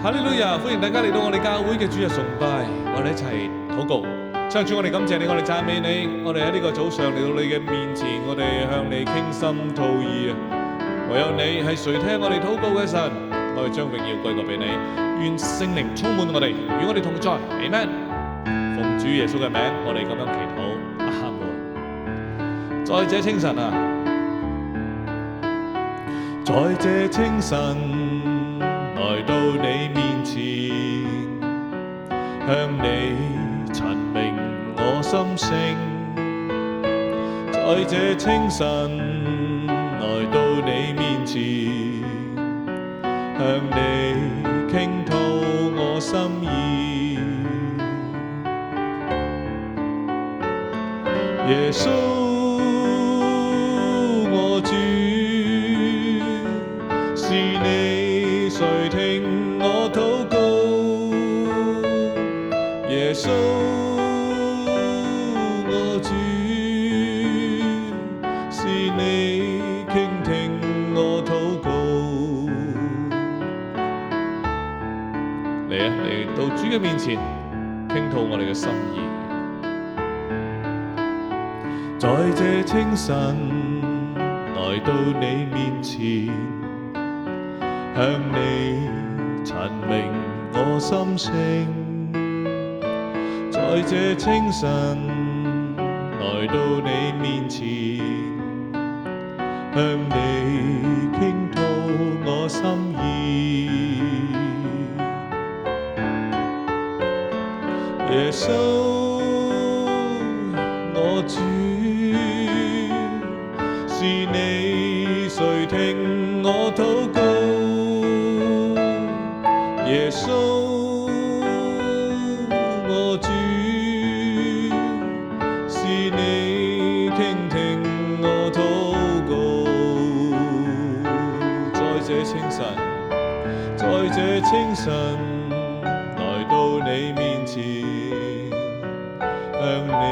哈利路亞！歡迎大家嚟到我哋教會嘅主日崇拜，我哋一齊禱告。上主，我哋感謝你，我哋讚美你，我哋喺呢個早上嚟到你嘅面前，我哋向你傾心吐意啊！唯有你係垂聽我哋禱告嘅神，我哋將榮耀歸國俾你。願聖靈充滿我哋，與我哋同在。Amen。奉主耶穌嘅名，我哋咁樣祈禱。阿門。在這清晨啊，在這清晨。來到你面前，向你陳明我心聲。在這清晨，來到你面前，向你傾吐我心意。耶穌，我主，是你。誰聽我禱告？耶穌，我主，是你傾聽我禱告。嚟啊，嚟到主嘅面前，傾吐我哋嘅心意。在這清晨，來到你面前。向你陳明我心聲，在這清晨來到你面前，向你傾吐我心意。耶穌，我主，是你誰聽我禱告？耶穌，我主，是你傾聽我禱告。在這清晨，在這清晨，來到你面前，向你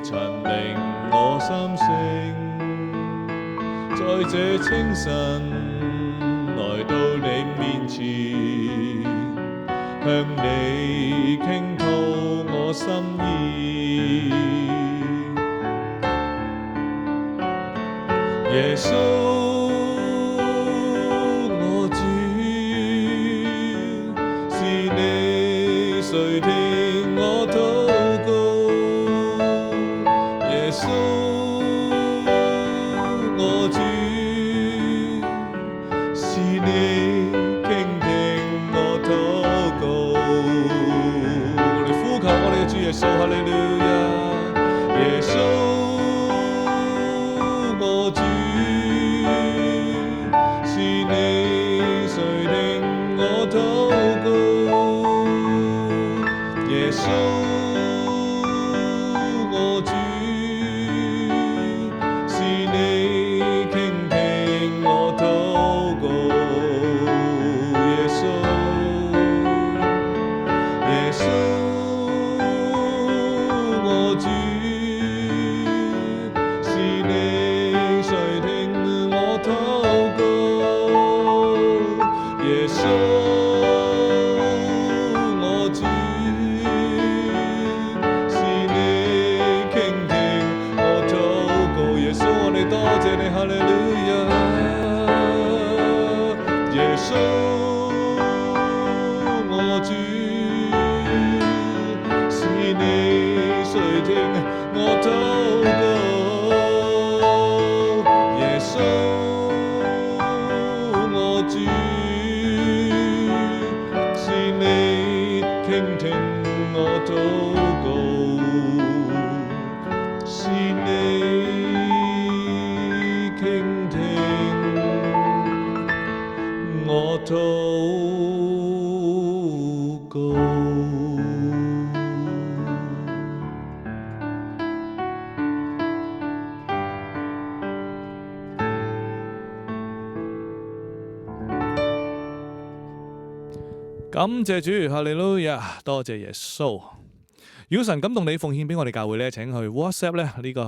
陳明我心聲。在這清晨，來到你面前。向你傾吐我心意。耶穌，我主，是你誰聽我禱告？耶穌，我主，是你傾聽我禱告。我哋呼求我哋嘅主耶穌，哈利路亞！耶穌，我主，是你誰聽我禱告？耶穌，我主，是你傾聽我禱告。耶穌，耶穌，我主，是你誰聽我禱告？耶穌，我主，是你傾聽我禱告。耶穌，我哋多謝你，哈利路亞。耶穌，我主，是你誰聽我禱告？耶穌，我主，是你傾聽我禱告，是你傾聽我禱告。感謝主，哈利路亞！多謝耶穌。如果神感動你奉獻俾我哋教會咧，請去 WhatsApp 咧呢個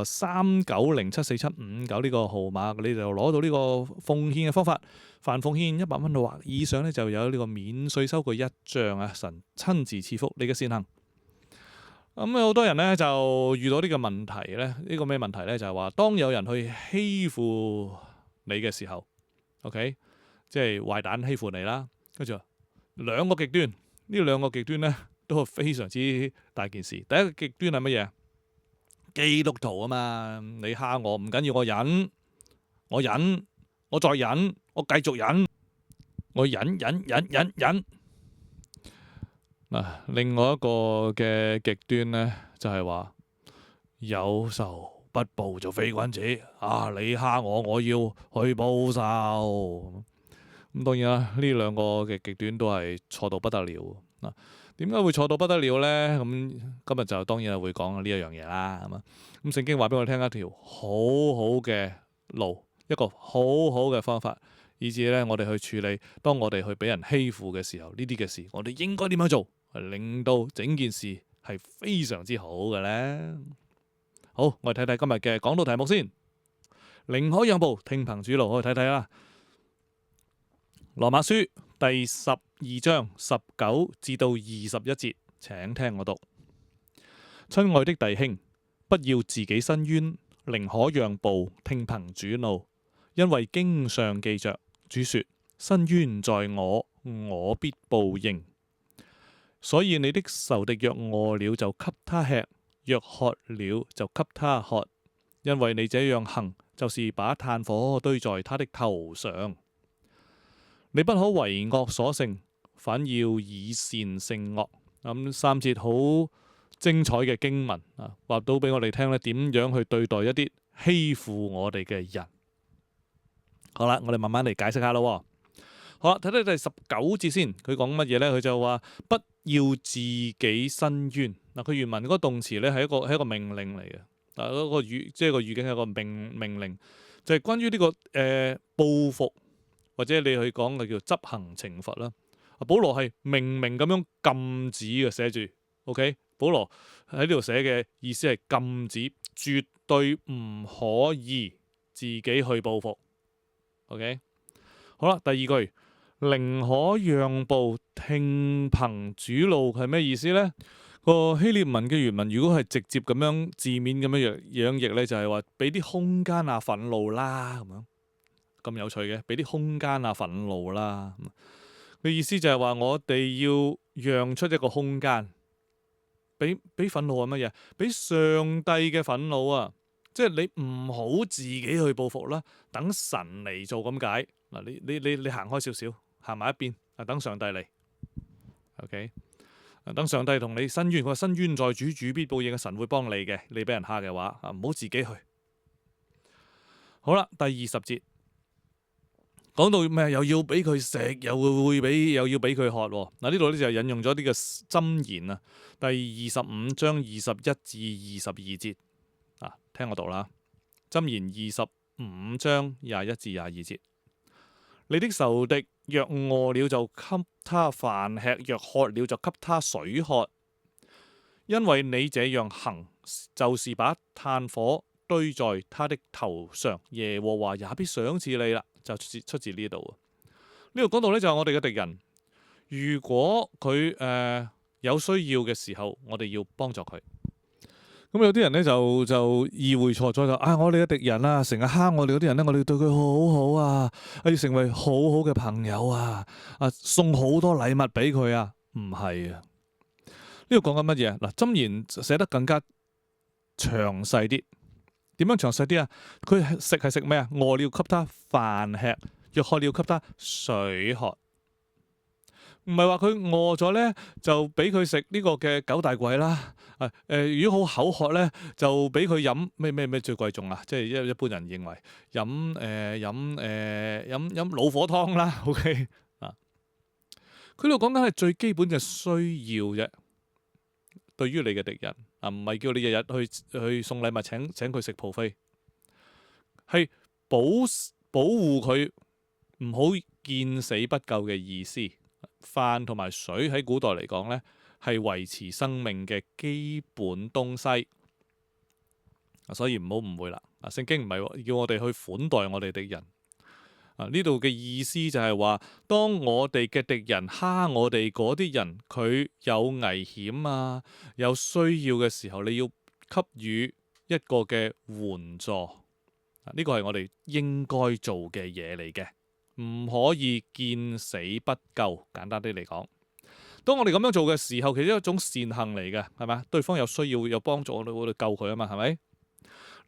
39074759呢個號碼，你就攞到呢個奉獻嘅方法。凡奉獻100蚊或以上咧，就有呢個免稅收據1張啊！神親自賜福你嘅善行。咁有好多人咧就遇到呢個問題咧，呢個咩問題咧？就係話當有人去欺負你嘅時候 ，OK， 即係壞蛋欺負你啦，跟住兩個極端，呢兩個極端咧。都係非常之大件事。第一個極端係乜嘢？基督徒啊嘛，你蝦我唔緊要，我忍，我再忍，我繼續忍，我忍。另外一個嘅極端咧，就係話有仇不報就非君子啊！你蝦我，我要去報仇。咁當然啦，呢兩個嘅極端都係錯到不得了啊！點解會錯到不得了呢？咁今日就當然係會講呢一樣嘢啦。咁聖經話俾我聽一條好好嘅路，一個好好嘅方法，以至咧我哋去處理，當我哋去俾人欺負嘅時候，呢啲嘅事，我哋應該點樣做，令到整件事係非常之好嘅呢？好，我哋睇睇今日嘅講道題目先。寧可讓步，聽憑主怒，我哋睇睇啦。羅馬書第12章19至到21節，請聽我讀。親愛的弟兄，不要自己申冤，寧可讓步，聽憑主怒，因為經上記着，主說：申冤在我，我必報應。所以你的仇敵若餓了，就給他吃；若渴了，就給他喝。因為你這樣行，就是把炭火堆在他的頭上。你不可為惡所勝，反要以善勝惡。3節好精彩嘅經文啊，話到俾我哋聽咧，點樣去對待一啲欺負我哋嘅人。好啦，我哋慢慢嚟解釋下咯。好啦，睇睇第19節先，佢講乜嘢呢？佢就話不要自己申冤。佢原文嗰個動詞咧係一個命令嚟嘅。嗰個即係個語境係一個命令，就係關於呢個報復。或者你去講嘅叫執行懲罰啦。保羅係明明咁樣禁止嘅寫住 ，OK？ 保羅喺呢度寫嘅意思係禁止，絕對唔可以自己去報復。OK？ 好啦，第二句，寧可讓步，聽憑主怒係咩意思呢？個希臘文嘅原文如果係直接咁樣字面咁樣譯咧，就係話俾啲空間啊，憤怒啦咁樣。咁有趣嘅，俾啲空間啊，憤怒啦。佢意思就係話我哋要讓出一個空間，俾憤怒係乜嘢？俾上帝嘅憤怒啊！即係你唔好自己去報復啦，等神嚟做咁解。嗱，你行開少少，行埋一邊，等上帝嚟。OK， 等上帝同你申冤，佢話申冤在主，主必報應嘅，神會幫你嘅。你俾人蝦嘅話，唔好自己去。好啦，第20節。講到咩？又要俾佢食，又要俾佢喝。嗱，呢度咧就引用咗呢個箴言啊，第25章21至22節啊，聽我讀啦。箴言25章21至22節，你的仇敵若餓了，就給他飯吃；若渴了，就給他水喝。因為你這樣行，就是把炭火堆在他的頭上，耶和華也必賞賜你啦。就出自呢度啊！呢度講到呢，就係我哋嘅敵人。如果佢有需要嘅時候，我哋要幫助佢。咁有啲人呢，就意會錯咗，就我哋嘅敵人啊，成日蝦我哋嗰啲人呢，我哋要對佢好好啊，要成為好好嘅朋友啊，送好多禮物俾佢啊。唔係啊！呢度講緊乜嘢？嗱，箴言寫得更加詳細啲。點樣詳細啲啊？佢係食咩啊？餓了給他飯吃，若渴了給他水喝。唔係話佢餓咗呢，就俾佢食呢個嘅九大簋啦。如果好口渴呢，就俾佢飲咩最貴重啊？即係一般人認為飲老火湯啦。OK 啊，佢度講緊係最基本嘅需要啫。對於你嘅敵人唔係叫你日日去送禮物請佢食 buffet，係保護佢唔好見死不救嘅意思。飯同埋水喺古代嚟講呢，係維持生命嘅基本東西。所以唔好誤會啦。聖經唔係叫我哋去款待我哋敵人。呢度嘅意思就係話，當我哋嘅敵人蝦我哋嗰啲人，佢有危險啊，有需要嘅時候，你要給予一個嘅援助。呢個係我哋應該做嘅嘢嚟嘅，唔可以見死不救。簡單啲嚟講，當我哋咁樣做嘅時候，其實係一種善行嚟嘅，係咪？對方有需要有幫助，我哋救佢啊嘛，係咪？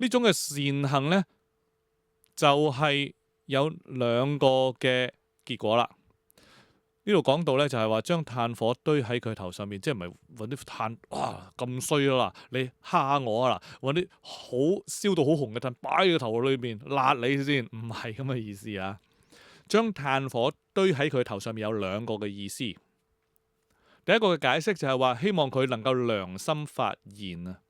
呢種嘅善行呢，就係有兩個嘅結果啦。呢度講到呢，就係話將炭火堆喺佢頭上面，即係唔係揾啲炭哇咁衰啦，你蝦我啊啦，揾啲好燒到好紅嘅炭擺喺個頭裏面辣你先，唔係咁嘅意思啊。將炭火堆喺佢頭上面有兩個嘅意思。第一個嘅解釋就係話，希望佢能夠良心發現啊。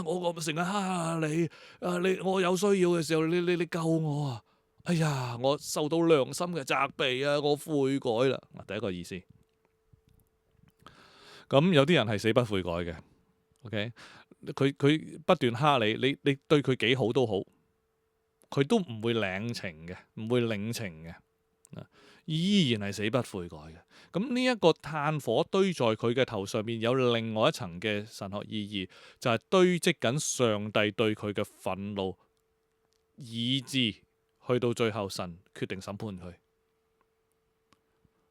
我成日蝦你，我有需要嘅時候，你救我啊！哎呀，我受到良心嘅責備啊，我悔改啦。第一個意思。咁有啲人係死不悔改嘅 ，OK？ 佢不斷蝦你，你對佢幾好都好，佢都唔會領情嘅，唔會領情嘅，依然係死不悔改嘅。咁呢一個炭火堆在佢嘅頭上面，有另外一層嘅神學意義，就係堆積緊上帝對佢嘅憤怒，以致去到最後神決定審判佢，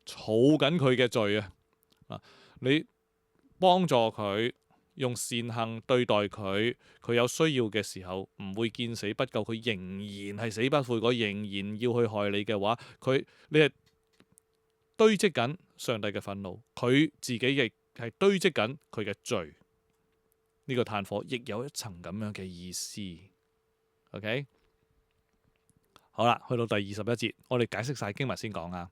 儲緊佢嘅罪啊！你幫助佢，用善行對待佢，佢有需要嘅時候唔會見死不救，佢仍然係死不悔改，仍然要去害你嘅話，你係堆積緊上帝嘅憤怒，佢自己亦係堆積緊佢嘅罪。呢個炭火亦有一層咁樣嘅意思。OK， 好啦，去到第21節，我哋解釋晒經文先講啊。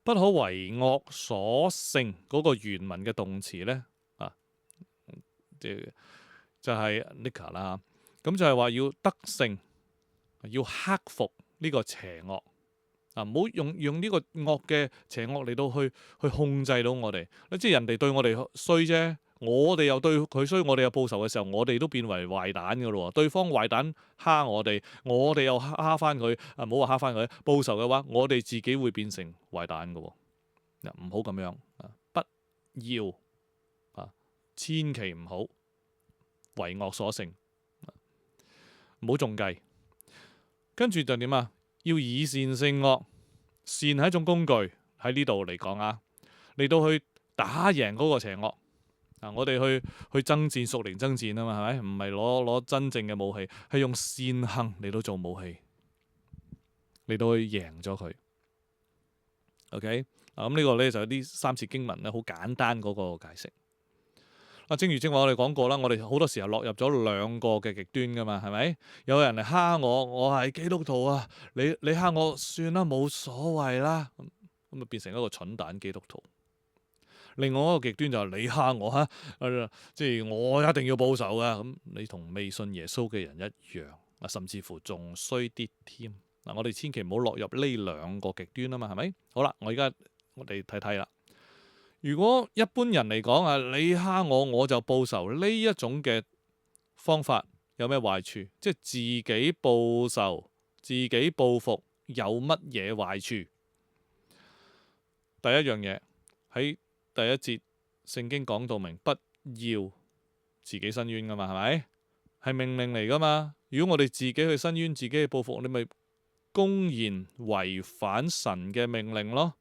不可為惡所勝嗰個原文嘅動詞呢，就係 Nika 啦。咁就係話要得勝，要克服呢個邪惡。唔好用呢個惡嘅邪惡嚟到去控制到我哋。即係人哋對我哋衰啫，我哋又對佢衰，我哋又報仇嘅時候，我哋都變為壞蛋噶咯。對方壞蛋蝦我哋又蝦翻佢。唔好話蝦翻佢，報仇嘅話，我哋自己會變成壞蛋噶。唔好咁樣，不要千祈唔好為惡所勝，唔好中計。跟住就點啊？要以善勝惡，善係一種工具，喺呢度嚟講啊，嚟到去打贏嗰個邪惡。我哋去爭戰，屬靈爭戰啊嘛，係咪？唔係攞真正嘅武器，係用善行嚟到做武器，嚟到去贏咗佢。OK， 咁呢個呢，就係呢3節經文呢，好簡單嗰個解釋。正如正話我哋講過啦，我哋好多時候落入咗兩個嘅極端噶嘛，係咪？有人嚟蝦我，我係基督徒啊，你蝦我算啦，冇所謂啦，咁變成一個蠢蛋基督徒。另外一個極端就係你蝦我嚇，即係我一定要報仇噶，咁你同未信耶穌嘅人一樣，甚至乎仲衰啲添。我哋千祈唔好落入呢兩個極端啊嘛，係咪？好啦，我哋睇睇啦。如果一般人嚟講你蝦我，我就報仇，呢一種嘅方法有咩壞處？即係自己報仇、自己報復，有乜嘢壞處？第一樣嘢喺第1節聖經講到明，不要自己申冤噶嘛，係咪？係命令嚟噶嘛。如果我哋自己去申冤、自己去報復，你咪公然違反神嘅命令咯。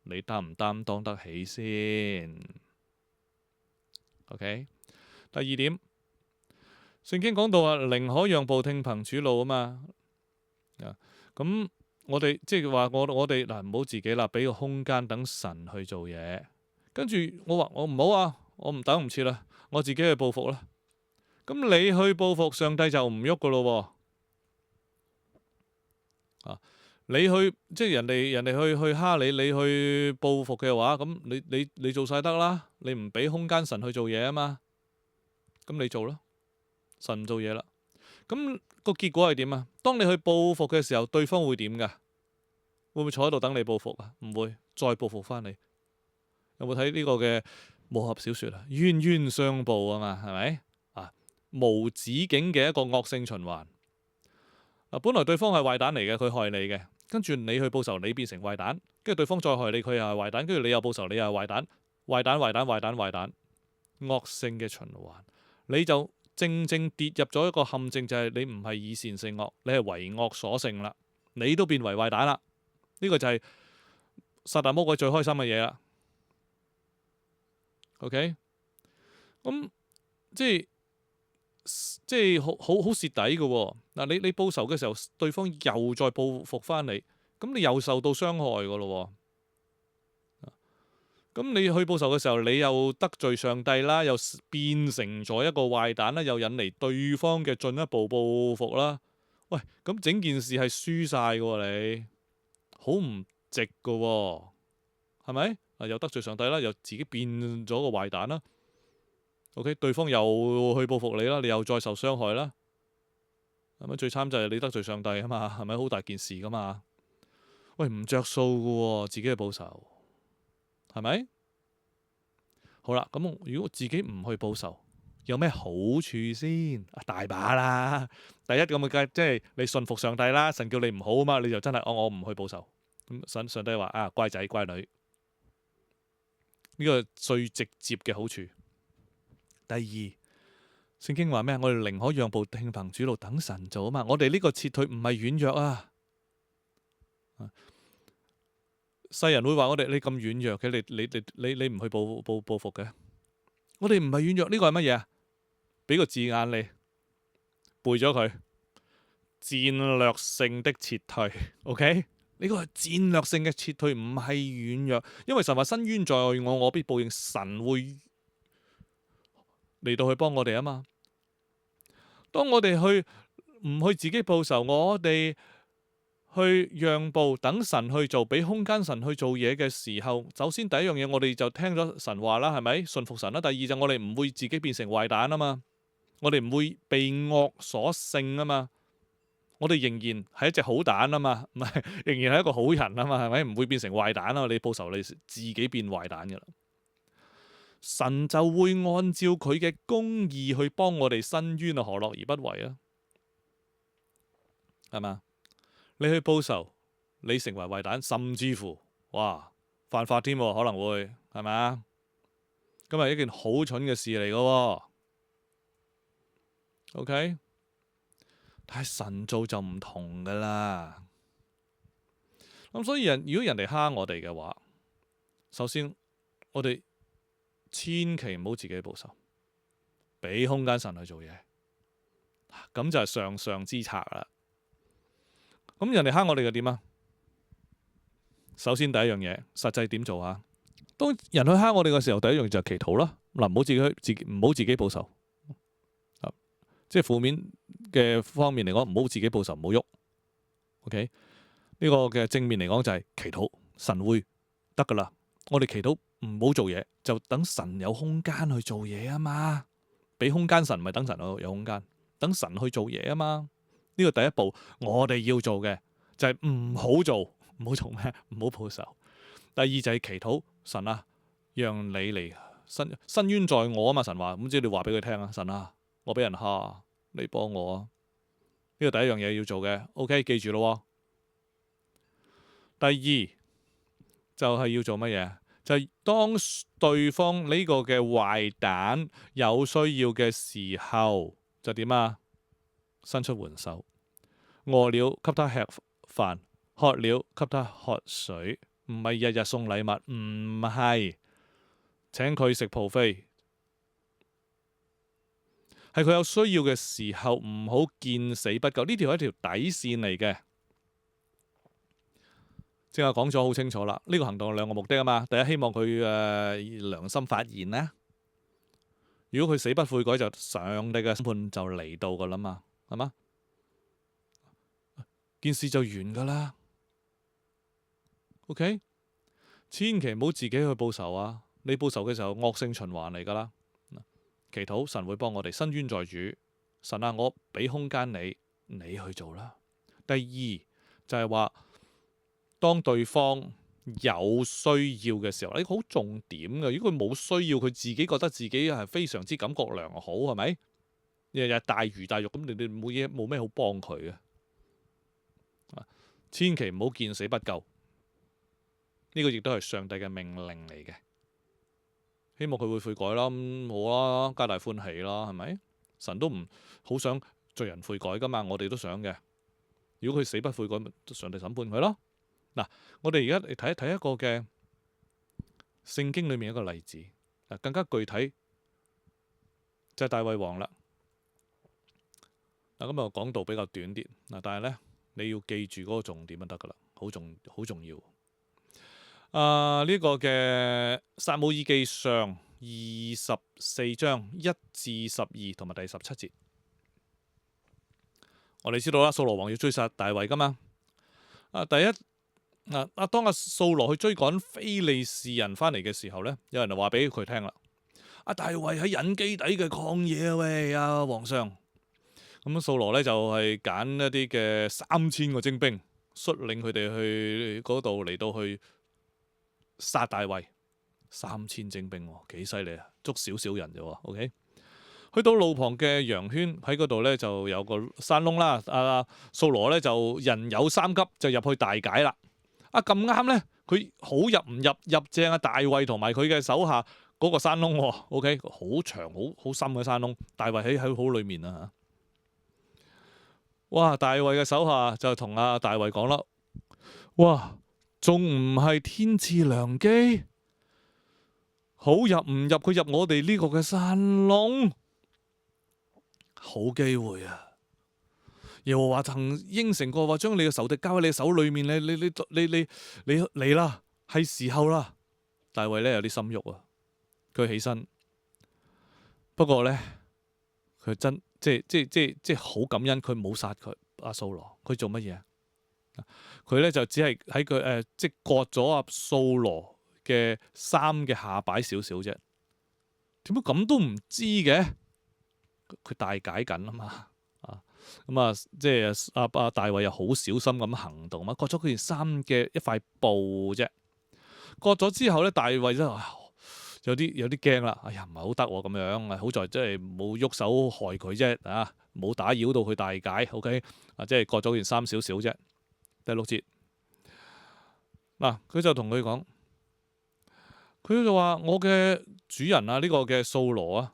你擔唔擔當得起先 ？OK。第2點，聖經講到寧可讓步聽憑主怒啊嘛。咁我哋即係話我哋唔好自己啦，俾個空間等神去做嘢。跟住我話我唔好啊，我唔等唔切啦，我自己去報復啦。咁你去報復，上帝就唔喐噶咯。你去即係人哋去蝦你，你去報復嘅話，咁你做晒得啦，你唔俾空間神去做嘢啊嘛，咁你做啦，神唔做嘢啦，咁個結果係點啊？當你去報復嘅時候，對方會點噶？會唔會坐喺度等你報復啊？唔會，再報復翻你，有冇睇呢個嘅武俠小説啊？冤冤相報啊嘛，係咪啊？無止境嘅一個惡性循環。本來對方係壞蛋嚟嘅，佢害你嘅，跟住你去報仇，你變成壞蛋，跟住對方再害你，佢又係壞蛋，跟住你又報仇，你又係壞蛋，壞蛋壞蛋壞蛋壞蛋，惡性嘅循環，你就正正跌入咗一個陷阱，就係你唔係以善勝惡，你係為惡所勝啦，你都變為壞蛋啦。呢個就係撒旦魔鬼最開心嘅嘢啦。OK， 咁即係好蝕底嘅喎。嗱，你報仇嘅時候，對方又再報復翻你，咁你又受到傷害嘅咯。咁你去報仇嘅時候，你又得罪上帝啦，又變成咗一個壞蛋啦，又引嚟對方嘅進一步報復啦。喂，咁整件事係輸晒嘅喎，你好唔值嘅喎，係咪？又得罪上帝啦，又自己變咗個壞蛋啦。OK， 對方又去報復你啦，你又再受傷害啦。係咪最慘就係你得罪上帝啊嘛？係咪好大件事噶嘛？喂，唔着數嘅喎，自己去報仇，係咪？好啦，咁如果自己唔去報仇，有咩好處先？大把啦。第一咁嘅即係你信服上帝啦，神叫你唔好啊嘛，你就真係我唔去報仇。咁上帝話啊，乖仔乖女，呢個最直接嘅好處。第二，聖經話咩？我哋寧可讓步聽憑主路，等神做啊嘛。我哋呢個撤退唔係軟弱啊。世人會話我哋你咁軟弱嘅，你唔去報復嘅。我哋唔係軟弱，呢個係乜嘢啊？俾個字眼你背咗佢，戰略性的撤退。OK， 呢個係戰略性嘅撤退，唔係軟弱。因為神話伸冤在我，我必報應。神會嚟到去幫我哋啊嘛。當我哋唔去自己報仇，我哋去讓步，等神去做，俾空間神去做嘢嘅時候，首先第一樣嘢我哋就聽咗神話啦，係咪？信服神啦。第二就我哋唔會自己變成壞蛋啊嘛，我哋唔會被惡所勝啊嘛，我哋仍然係一隻好蛋啊嘛，唔係仍然係一個好人啊嘛，係咪？唔會變成壞蛋啊！你報仇你自己變壞蛋噶啦，神就會按照佢嘅公義去幫我哋伸冤啊，何樂而不為啊？係嘛？你去報仇，你成為壞蛋，甚至乎哇犯法添，可能會係咪？咁係一件好蠢嘅事嚟噶。OK， 但係神做就唔同噶啦。咁所以如果人哋蝦我哋嘅話，首先我哋千祈唔好自己報仇，俾空間神去做嘢，咁就係上上之策啦。咁人哋蝦我哋嘅點啊？首先第一樣嘢，實際點做啊？當人去蝦我哋嘅時候，第一樣就係祈禱啦。嗱，唔好自己報仇。即係負面嘅方面嚟講，唔好自己報仇，唔好喐。OK， 呢個嘅正面嚟講就係祈禱，神會得噶啦。我哋祈禱唔好做嘢，就等神有空間去做嘢啊嘛。俾空間神，唔係等神有空間，等神去做嘢啊嘛。呢個第一步，我哋要做嘅就係唔好做，唔好做咩？唔好報仇。第二就係祈禱，神啊，讓你嚟伸冤在我啊嘛。神話咁，即係你話俾佢聽啊，神啊，我俾人蝦，你幫我啊。呢個第一樣嘢要做嘅。OK， 記住咯。第二就係要做乜嘢？就係當對方呢個嘅壞蛋有需要嘅時候，就點啊？伸出援手，餓了給他吃飯，渴了給他喝水，唔係日日送禮物，唔係請佢食 buffet，係佢有需要嘅時候，唔好見死不救。呢條係一條底線嚟嘅。正係講咗好清楚啦，呢個行動有兩個目的啊嘛。第一，希望佢良心發現啦。如果佢死不悔改，就上帝嘅審判就嚟到噶啦嘛，係嘛？件事就完噶啦。OK， 千祈唔好自己去報仇啊！你報仇嘅時候，惡性循環嚟噶啦。祈禱神會幫我哋伸冤在主，神啊，我俾空間你去做啦。第二就係話，當對方有需要嘅時候，呢個好重點嘅。如果佢冇需要，佢自己覺得自己係非常之感覺良好，係咪？日日大魚大肉咁，你冇咩好幫佢嘅。千祈唔好見死不救。呢個亦都係上帝嘅命令嚟嘅。希望佢會悔改啦，好啦，皆大歡喜啦，係咪？神都唔好想罪人悔改噶嘛，我哋都想嘅。如果佢死不悔改，咪上帝審判佢咯。嗱，我哋而家嚟睇一睇一個嘅聖經裏面一個例子，更加具體就係大衛王啦。嗱，咁啊講道比較短啲，但係呢，你要記住嗰個重點就得噶啦，好重要。呢個嘅撒母耳記上24章1至12同埋第17節，我哋知道啦，掃羅王要追殺大衛噶嘛。第一。當掃羅去追趕非利士人翻嚟嘅時候呢，有人就話俾佢聽啦。大衛喺隱基底嘅曠野啊喂，皇上。咁掃羅呢就係揀一啲嘅3000個精兵，率領佢哋去嗰度嚟到去殺大衛。3000精兵幾犀利啊，捉少少人啫。OK， 去到路旁嘅羊圈喺嗰度呢，就有個山窿啦。掃羅呢就人有3急，就入去大解啦。咁啱呢，佢好入唔入正大衛同埋佢嘅手下嗰個山窿，OK， 好長好深嘅山窿，大衛喺好裏面啊。哇！大衛嘅手下就同大衛講啦，哇，仲唔係天賜良機？好入唔入佢入我哋呢個嘅山窿？好機會啊！耶和華曾應承過話，將你嘅仇敵交喺你手裏面，你嚟啦，係時候啦。大衛呢有啲心喐啊，佢起身，不過呢，佢真即係好感恩，佢冇殺佢掃羅。佢做乜嘢？佢呢就只係喺佢即割咗掃羅嘅衫嘅下擺少少啫。點解咁都唔知嘅？佢大解緊啊嘛。即係大衛又好小心咁行動嘛，割咗佢件衫嘅一塊布啫。割咗之後呢，大衛真係有啲驚啦。哎呀，唔係好得咁樣，好在即係冇喐手害佢啫，冇打擾到佢大解。OK， 即係割咗件衫少少啫。第6節，佢就同佢講，佢就話我嘅主人呢個嘅掃羅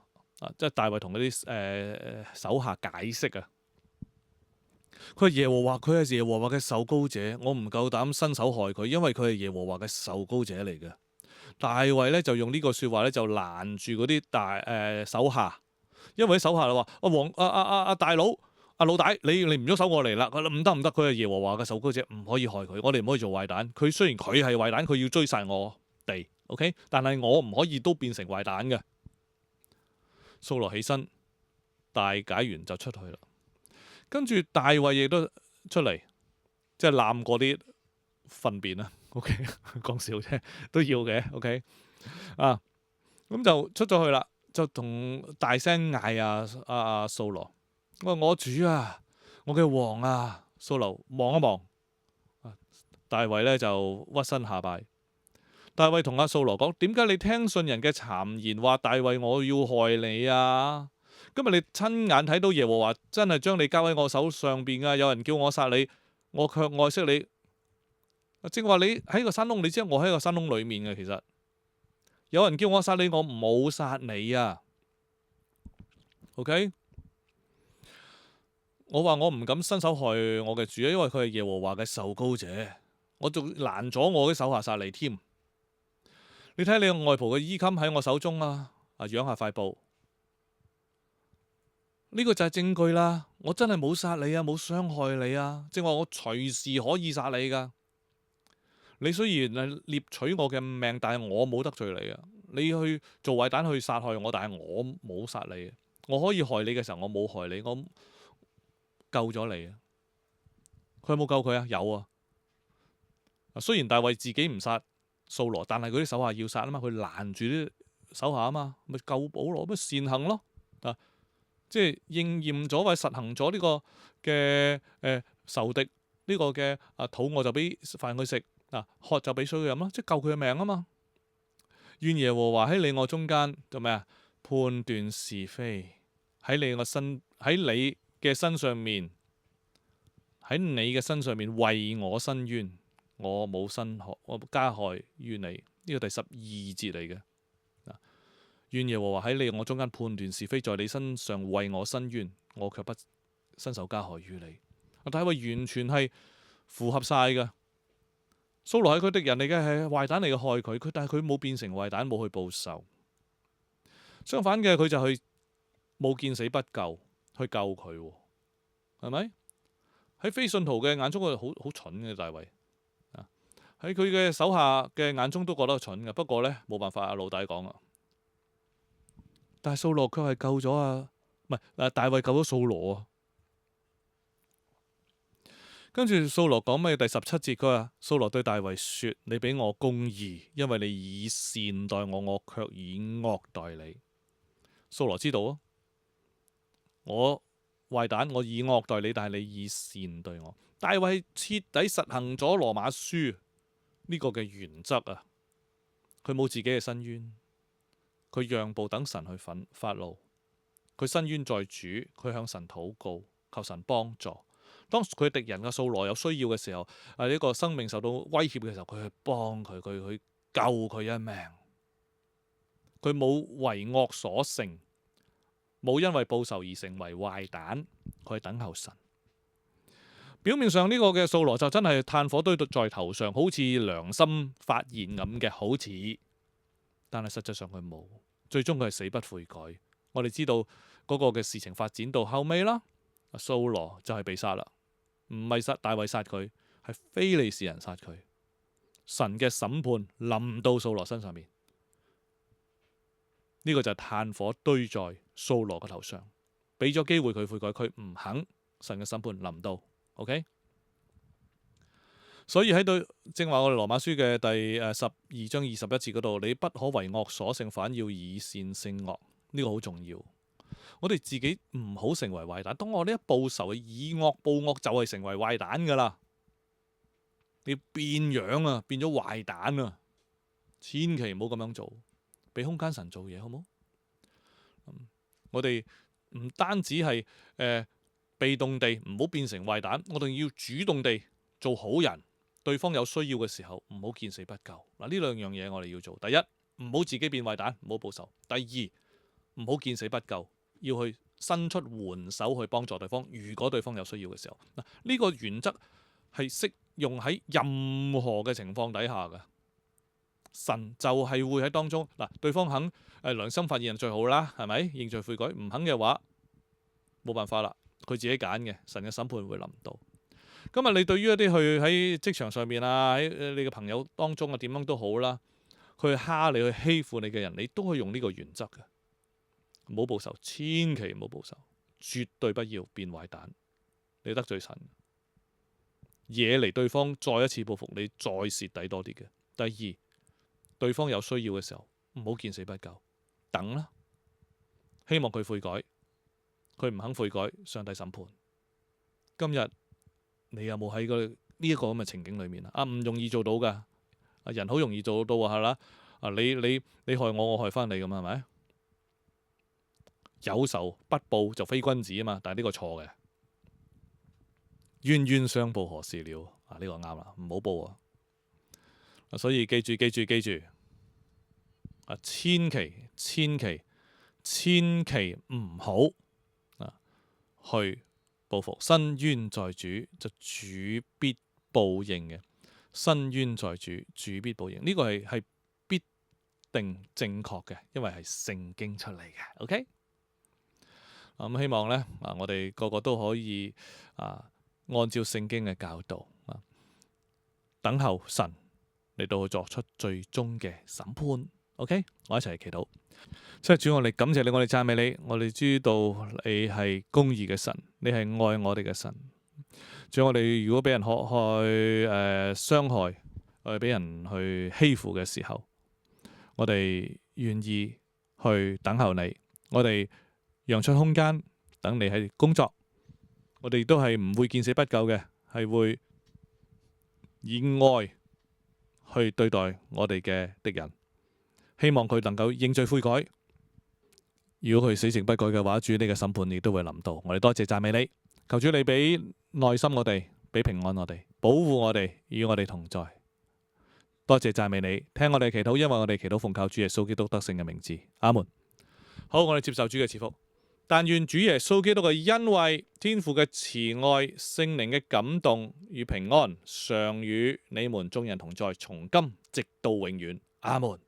即係大衛同嗰啲手下解釋啊。佢係耶和華，佢係耶和華嘅受膏者，我唔夠膽伸手害佢，因為佢係耶和華嘅受膏者嚟嘅。大衛呢就用呢個說話呢就攔住嗰啲手下，因為啲手下就話大佬老大，你唔喐手我嚟啦，唔得，佢係耶和華嘅受膏者，唔可以害佢，我哋唔可以做壞蛋。佢雖然佢係壞蛋，佢要追殺我哋 ，OK， 但係我唔可以都變成壞蛋嘅。掃羅起身，大解完就出去啦。跟住大衛亦都出嚟，即係攬過啲糞便啦。OK， 講笑啫，都要嘅。OK， 咁就出咗去啦，就同大聲嗌掃羅，我主啊，我嘅王啊。掃羅望一望，大衛呢就屈身下拜。大衛同掃羅講：點解你聽信人嘅讒言，話大衛我要害你啊？今日你親眼睇到耶和華真係將你交喺我手上邊噶，有人叫我殺你，我卻愛惜你。正話你喺個山窿，你知我喺個山窿裏面嘅，其實有人叫我殺你，我冇殺你啊。OK， 我話我唔敢伸手害我嘅主，因為佢係耶和華嘅受膏者，我仲攔咗我啲手下殺你添。你睇你個外袍嘅衣襟喺我手中啊，揚下塊布。呢個就係證據啦，我真係冇殺你啊，冇傷害你啊，正話我隨時可以殺你噶。你雖然係獵取我嘅命，但係我冇得罪你啊。你去做壞蛋去殺害我，但係我冇殺你。我可以害你嘅時候，我冇害你，我救咗你啊。佢有冇救佢啊？有啊。雖然大衛自己唔殺掃羅，但係佢啲手下要殺啊嘛，佢攔住啲手下啊嘛，咪救保羅，咪善行咯。即係應驗咗或實行咗呢個嘅仇敵呢個嘅肚餓就俾飯佢食，渴就俾水佢飲咯，即係救佢嘅命啊嘛。願耶和華喺你我中間做咩啊？判斷是非，喺你嘅身上面，喺你嘅身上面為我伸冤，我冇我加害於你。呢個第12節嚟嘅。願耶和華喺你我中間判斷是非，在你身上為我伸冤，我卻不伸手加害於你。大衛完全係符合晒嘅。掃羅係佢敵人嚟嘅，係壞蛋嚟嘅，害佢，但係佢冇變成壞蛋，冇去報仇。相反嘅，佢就去冇見死不救，去救佢，係咪？喺非信徒嘅眼中，佢好蠢嘅大衛。喺佢嘅手下嘅眼中都覺得蠢嘅，不過呢，冇辦法，阿老大講啊。但係掃羅卻係救咗唔係大衛救咗掃羅啊。跟住掃羅講咩？第17節佢話：掃羅對大衛說：你比我公義，因為你以善待我，我卻以惡待你。掃羅知道啊，我壞蛋，我以惡待你，但係你以善對我。大衛徹底實行咗羅馬書呢個嘅原則啊！佢冇自己嘅申冤，佢讓步等神去發怒，佢申冤在主，佢向神禱告，求神幫助。當佢敵人嘅掃羅有需要嘅時候，呢個生命受到威脅嘅時候，佢去幫佢，佢去救佢一命。佢冇為惡所勝，冇因為報仇而成為壞蛋，佢等候神。表面上呢個嘅掃羅就真係炭火堆在頭上，好似良心發現咁嘅，好似，但係實際上佢冇，最終佢係死不悔改。我哋知道嗰個嘅事情發展到後尾啦，掃羅就係被殺啦，唔係大衛殺佢，係非利士人殺佢。神嘅審判臨到掃羅身上面，呢個就係炭火堆在掃羅嘅頭上，俾咗機會佢悔改，佢唔肯，神嘅審判臨到。OK， 所以喺正話我哋羅馬書嘅第12章21節嗰度，你不可為惡所勝，反要以善勝惡。呢個好重要。我哋自己唔好成為壞蛋。當我呢一報仇，以惡報惡就係成為壞蛋噶啦。你變樣啊，變咗壞蛋啊！千祈唔好咁樣做，俾空間神做嘢，好唔好？我哋唔單止係被動地唔好變成壞蛋，我哋要主動地做好人。對方有需要嘅時候，唔好見死不救。嗱，呢兩樣嘢我哋要做。第一，唔好自己變壞蛋，唔好報仇；第二，唔好見死不救，要去伸出援手去幫助對方。如果對方有需要嘅時候，嗱，呢個原則係適用喺任何嘅情況底下嘅。神就係會喺當中，嗱，對方肯良心發現最好啦，係咪？認罪悔改，唔肯嘅話，冇辦法啦。佢自己揀嘅，神嘅審判會臨到。今日你對於一啲去喺職場上面啊，喺你嘅朋友當中啊，點樣都好啦，佢去蝦你、去欺負你嘅人，你都可以用呢個原則嘅，唔好報仇，千祈唔好報仇，絕對不要變壞蛋，你得罪神，惹嚟對方再一次報復你，再蝕底多啲嘅。第二，對方有需要嘅時候，唔好見死不救，等啦，希望佢悔改。佢唔肯悔改，上帝審判。今日你有冇喺呢一個咁嘅情景裏面啊？唔容易做到噶，人好容易做到啊，係啦。你害我，我害翻你咁，係咪？有仇不報就非君子啊嘛，但係呢個錯嘅。冤冤相報何時了？呢個啱啦，唔好報啊。所以記住，千祈唔好去報復。申冤在主，就主必報應嘅。申冤在主，主必報應。呢個係必定正確嘅，因為係聖經出嚟嘅。OK，希望呢，我哋個個都可以按照聖經嘅教導等候神嚟到去作出最終嘅審判。OK， 我一齊祈禱。即係主，我哋感謝你，我哋讚美你，我哋知道你係公義嘅神，你係愛我哋嘅神。主，我哋如果俾人去傷害，俾人去欺負嘅時候，我哋願意去等候你，我哋讓出空間等你喺工作，我哋都係唔會見死不救嘅，係會以愛去對待我哋嘅敵人。希望佢能夠認罪悔改。如果佢死性不改嘅話，主你嘅審判亦都會臨到。我哋多謝讚美你，求主你俾耐心我哋，俾平安我哋，保護我哋，與我哋同在。多謝讚美你，聽我哋祈禱，因為我哋祈禱奉靠主耶穌基督得勝嘅名字，阿門。好，我哋接受主嘅賜福。但願主耶穌基督嘅恩惠、天父嘅慈愛、聖靈嘅感動與平安，常與你們眾人同在，從今直到永遠，阿門。